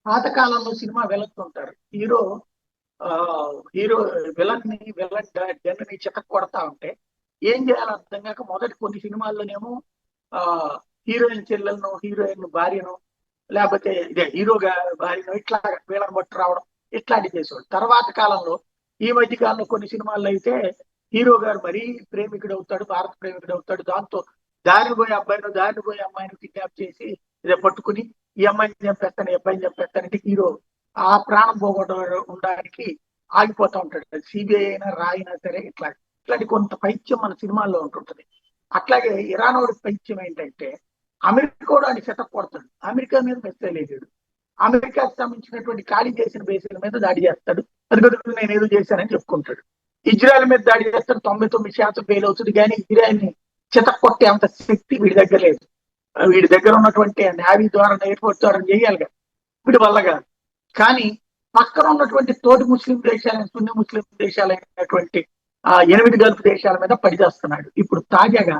పాతకాలంలో cinema వెళుతుంటారు. Hero ఆ hero villain జన్మని చితక కొడతా ఉంటే ఏం చేయాలో అర్థం కాక మొదటి కొన్ని సినిమాల్లోనేమో ఆ హీరోయిన్ చెల్లెలను, హీరోయిన్ భార్యను, లేకపోతే ఇదే హీరోగా భార్యను ఇట్లా వీళ్ళని బట్టి రావడం ఇట్లాంటివి చేసేవాడు. తర్వాత కాలంలో ఈ మధ్య కాలంలో కొన్ని సినిమాల్లో అయితే హీరో గారు మరీ ప్రేమికుడు అవుతాడు, భారత ప్రేమికుడు అవుతాడు. దాంతో దారిని పోయే అబ్బాయిని, దారిని పోయే అమ్మాయిని కిడ్నాప్ చేసి ఇదే పట్టుకుని ఈ అమ్మాయిని చంపేస్తాను, ఈ అబ్బాయిని చంపేస్తానంటే హీరో ఆ ప్రాణం పోగొట్ట ఉండడానికి ఆగిపోతా ఉంటాడు. సిబిఐ అయినా రాయినా సరే ఇట్లాంటి కొంత పైత్యం మన సినిమాల్లో ఉంటుంటది. అట్లాగే ఇరానోడి పైత్యం ఏంటంటే అమెరికా కూడా అని సెటప్ కొడతాడు. అమెరికా మీద మిస్సైల్ వేసాడు. అమెరికాకు సంబంధించినటువంటి ఖాళీ చేసిన బేసిల మీద దాడి చేస్తాడు. అది బదులు నేను ఏదో చేశానని చెప్పుకుంటాడు. ఇజ్రాయెల్ మీద దాడి చేస్తాడు, 99% ఫెయిల్ అవుతుంది. కానీ ఇజ్రాయెల్ ని చితక్ కొట్టే అంత శక్తి వీడి దగ్గర లేదు. వీడి దగ్గర ఉన్నటువంటి నేవీ ద్వారా, ఎయిర్ఫోర్స్ ద్వారా చేయాలి కదా, వీడి వల్ల కాదు. కానీ పక్కన ఉన్నటువంటి తోటి ముస్లిం దేశాలైన, సున్ని ముస్లిం దేశాలైనటువంటి 8 గల్ఫ్ దేశాల మీద పడిచేస్తున్నాడు. ఇప్పుడు తాజాగా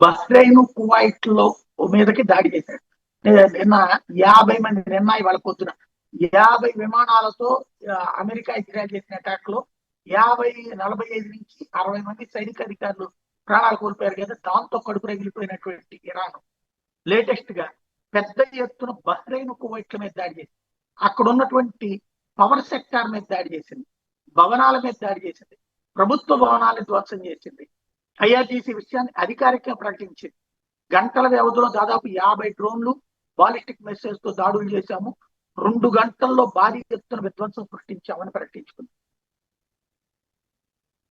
బహ్రెయిన్, కువైట్ లో మీదకి దాడి చేశాడు. నిన్న 50 మంది, నిన్న ఇవాళ పొద్దున 50 విమానాలతో అమెరికా ఇజ్రాయెల్ చేసిన అటాక్ లో 45 నుంచి 60 మంది సైనిక అధికారులు ప్రాణాలు కోల్పోయారు కదా. దాంతో కడుపు రగిలిపోయినటువంటి ఇరాన్ లేటెస్ట్ గా పెద్ద ఎత్తున బహ్రెయిన్, కువైట్ల మీద దాడి చేసింది. అక్కడ ఉన్నటువంటి పవర్ సెక్టార్ మీద దాడి చేసింది, భవనాల మీద దాడి చేసింది, ప్రభుత్వ భవనాలను ధ్వంసం చేసింది. ఐఆర్టీసీ విషయాన్ని అధికారికంగా ప్రకటించింది. గంటల వ్యవధిలో దాదాపు 50 డ్రోన్లు, బాలిస్టిక్ మెసేజ్ తో దాడులు చేశాము, 2 గంటల్లో భారీ ఎత్తున విధ్వంసం సృష్టించామని ప్రకటించుకుంది.